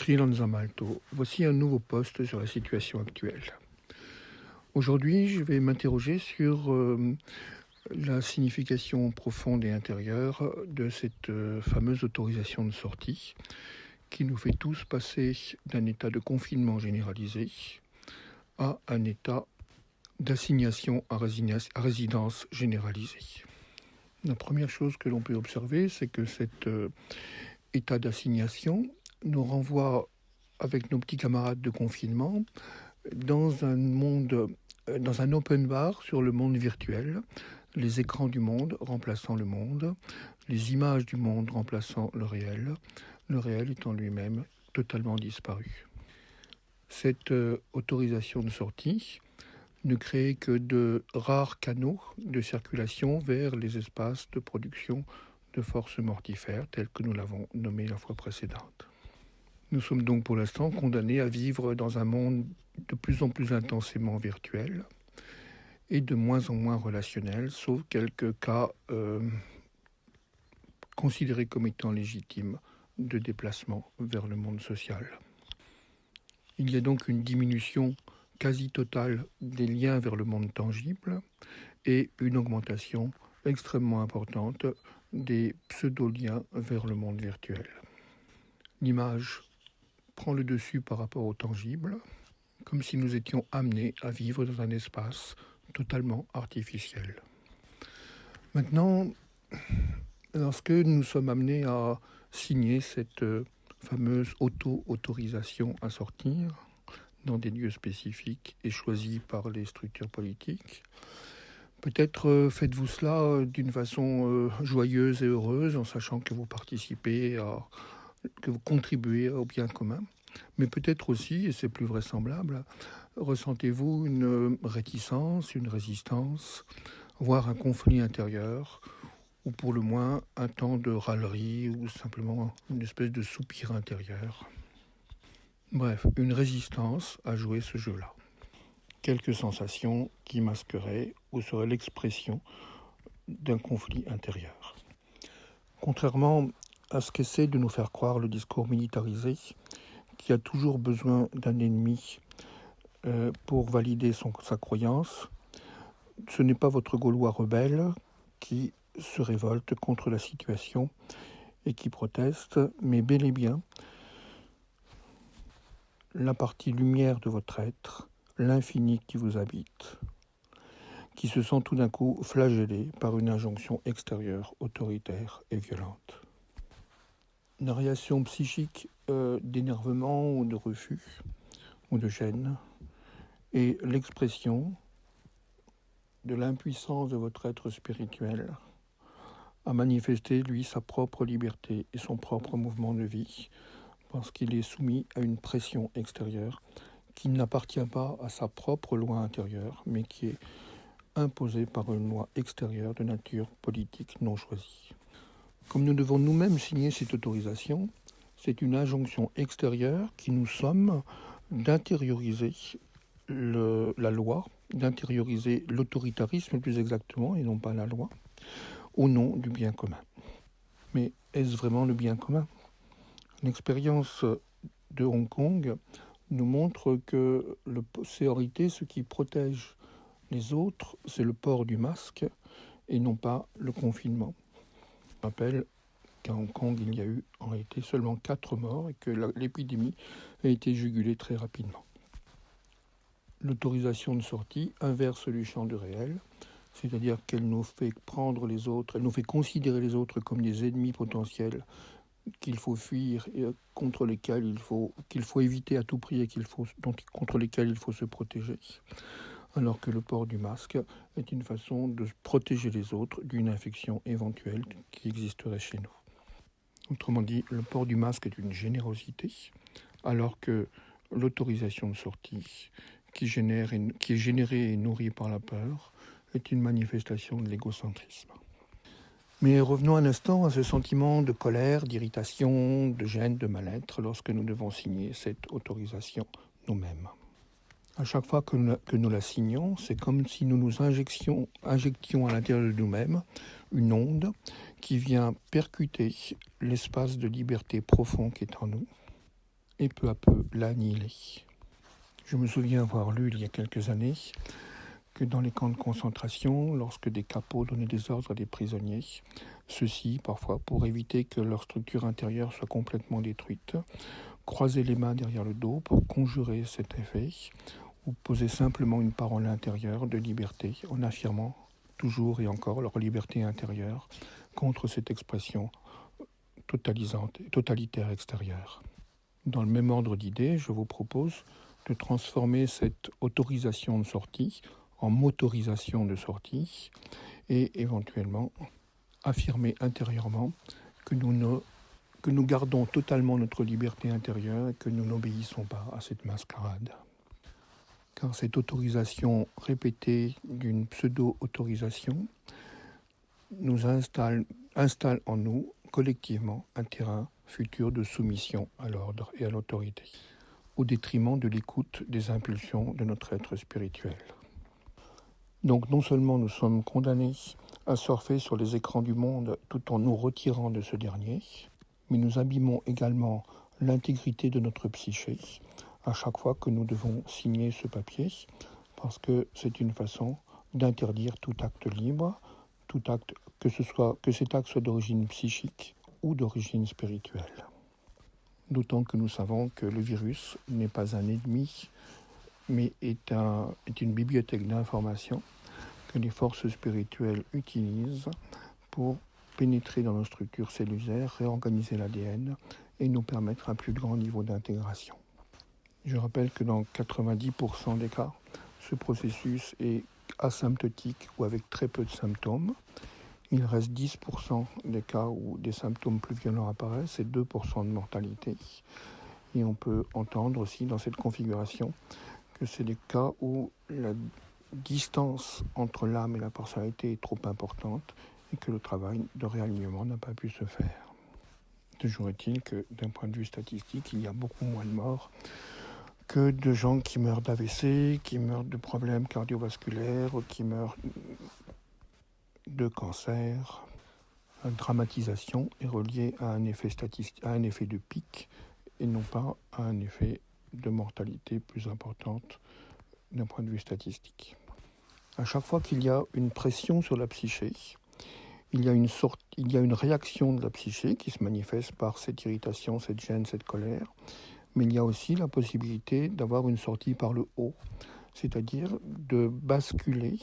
Sri Lanzamalto, voici un nouveau post sur la situation actuelle. Aujourd'hui, je vais m'interroger sur la signification profonde et intérieure de cette fameuse autorisation de sortie qui nous fait tous passer d'un état de confinement généralisé à un état d'assignation à résidence généralisée. La première chose que l'on peut observer, c'est que cet état d'assignation nous renvoie avec nos petits camarades de confinement dans un monde, dans un open bar sur le monde virtuel, les écrans du monde remplaçant le monde, les images du monde remplaçant le réel étant lui-même totalement disparu. Cette autorisation de sortie ne crée que de rares canaux de circulation vers les espaces de production de forces mortifères tels que nous l'avons nommé la fois précédente. Nous sommes donc pour l'instant condamnés à vivre dans un monde de plus en plus intensément virtuel et de moins en moins relationnel, sauf quelques cas considérés comme étant légitimes de déplacement vers le monde social. Il y a donc une diminution quasi totale des liens vers le monde tangible et une augmentation extrêmement importante des pseudo-liens vers le monde virtuel. L'image prend le dessus par rapport au tangible, comme si nous étions amenés à vivre dans un espace totalement artificiel. Maintenant, lorsque nous sommes amenés à signer cette fameuse autorisation à sortir dans des lieux spécifiques et choisis par les structures politiques, peut-être faites-vous cela d'une façon joyeuse et heureuse, en sachant que vous participez que vous contribuez au bien commun, mais peut-être aussi, et c'est plus vraisemblable, ressentez-vous une réticence, une résistance, voire un conflit intérieur, ou pour le moins un temps de râlerie, ou simplement une espèce de soupir intérieur. Bref, une résistance à jouer ce jeu-là. Quelques sensations qui masqueraient ou seraient l'expression d'un conflit intérieur. Contrairement à ce qu'essaie de nous faire croire le discours militarisé, qui a toujours besoin d'un ennemi pour valider sa croyance, ce n'est pas votre Gaulois rebelle qui se révolte contre la situation et qui proteste, mais bel et bien la partie lumière de votre être, l'infini qui vous habite, qui se sent tout d'un coup flagellé par une injonction extérieure, autoritaire et violente. Une réaction psychique d'énervement ou de refus ou de gêne est l'expression de l'impuissance de votre être spirituel à manifester, lui, sa propre liberté et son propre mouvement de vie, parce qu'il est soumis à une pression extérieure qui n'appartient pas à sa propre loi intérieure, mais qui est imposée par une loi extérieure de nature politique non choisie. Comme nous devons nous-mêmes signer cette autorisation, c'est une injonction extérieure qui nous somme d'intérioriser la loi, d'intérioriser l'autoritarisme plus exactement, et non pas la loi, au nom du bien commun. Mais est-ce vraiment le bien commun ? L'expérience de Hong Kong nous montre que c'est en réalité ce qui protège les autres, c'est le port du masque et non pas le confinement. Je rappelle qu'à Hong Kong, il y a eu en réalité seulement 4 morts et que l'épidémie a été jugulée très rapidement. L'autorisation de sortie inverse le champ du réel, c'est-à-dire qu'elle nous fait prendre les autres, elle nous fait considérer les autres comme des ennemis potentiels qu'il faut fuir et contre lesquels qu'il faut éviter à tout prix et contre lesquels il faut se protéger. Alors que le port du masque est une façon de protéger les autres d'une infection éventuelle qui existerait chez nous. Autrement dit, le port du masque est une générosité, alors que l'autorisation de sortie, qui est générée et nourrie par la peur, est une manifestation de l'égocentrisme. Mais revenons un instant à ce sentiment de colère, d'irritation, de gêne, de mal-être lorsque nous devons signer cette autorisation nous-mêmes. À chaque fois que nous la signons, c'est comme si nous nous injections à l'intérieur de nous-mêmes une onde qui vient percuter l'espace de liberté profond qui est en nous et peu à peu l'annihiler. Je me souviens avoir lu il y a quelques années que dans les camps de concentration, lorsque des capots donnaient des ordres à des prisonniers, ceux-ci, parfois, pour éviter que leur structure intérieure soit complètement détruite, croisaient les mains derrière le dos pour conjurer cet effet, ou poser simplement une parole intérieure de liberté en affirmant toujours et encore leur liberté intérieure contre cette expression totalisante et totalitaire extérieure. Dans le même ordre d'idées, je vous propose de transformer cette autorisation de sortie en motorisation de sortie et éventuellement affirmer intérieurement que nous gardons totalement notre liberté intérieure et que nous n'obéissons pas à cette mascarade. Car cette autorisation répétée d'une pseudo-autorisation nous installe en nous collectivement un terrain futur de soumission à l'ordre et à l'autorité, au détriment de l'écoute des impulsions de notre être spirituel. Donc non seulement nous sommes condamnés à surfer sur les écrans du monde tout en nous retirant de ce dernier, mais nous abîmons également l'intégrité de notre psyché à chaque fois que nous devons signer ce papier, parce que c'est une façon d'interdire tout acte libre, tout acte, que cet acte soit d'origine psychique ou d'origine spirituelle. D'autant que nous savons que le virus n'est pas un ennemi, mais est une bibliothèque d'informations que les forces spirituelles utilisent pour pénétrer dans nos structures cellulaires, réorganiser l'ADN et nous permettre un plus grand niveau d'intégration. Je rappelle que dans 90% des cas, ce processus est asymptotique ou avec très peu de symptômes. Il reste 10% des cas où des symptômes plus violents apparaissent et 2% de mortalité. Et on peut entendre aussi dans cette configuration que c'est des cas où la distance entre l'âme et la personnalité est trop importante et que le travail de réalignement n'a pas pu se faire. Toujours est-il que d'un point de vue statistique, il y a beaucoup moins de morts que de gens qui meurent d'AVC, qui meurent de problèmes cardiovasculaires, qui meurent de cancer. La dramatisation est reliée à un effet de pic et non pas à un effet de mortalité plus importante d'un point de vue statistique. À chaque fois qu'il y a une pression sur la psyché, il y a une réaction de la psyché qui se manifeste par cette irritation, cette gêne, cette colère, mais il y a aussi la possibilité d'avoir une sortie par le haut, c'est-à-dire de basculer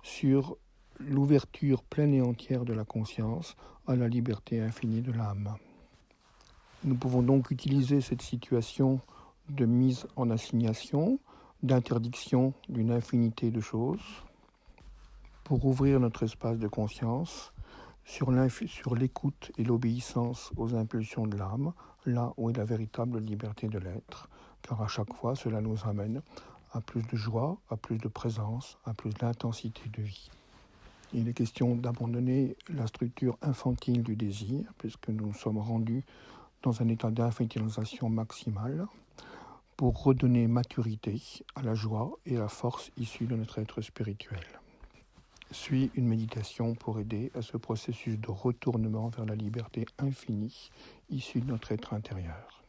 sur l'ouverture pleine et entière de la conscience à la liberté infinie de l'âme. Nous pouvons donc utiliser cette situation de mise en assignation, d'interdiction d'une infinité de choses, pour ouvrir notre espace de conscience sur l'écoute et l'obéissance aux impulsions de l'âme, là où est la véritable liberté de l'être, car à chaque fois cela nous amène à plus de joie, à plus de présence, à plus d'intensité de vie. Il est question d'abandonner la structure infantile du désir, puisque nous sommes rendus dans un état d'infantilisation maximale, pour redonner maturité à la joie et à la force issue de notre être spirituel. Suit une méditation pour aider à ce processus de retournement vers la liberté infinie issue de notre être intérieur.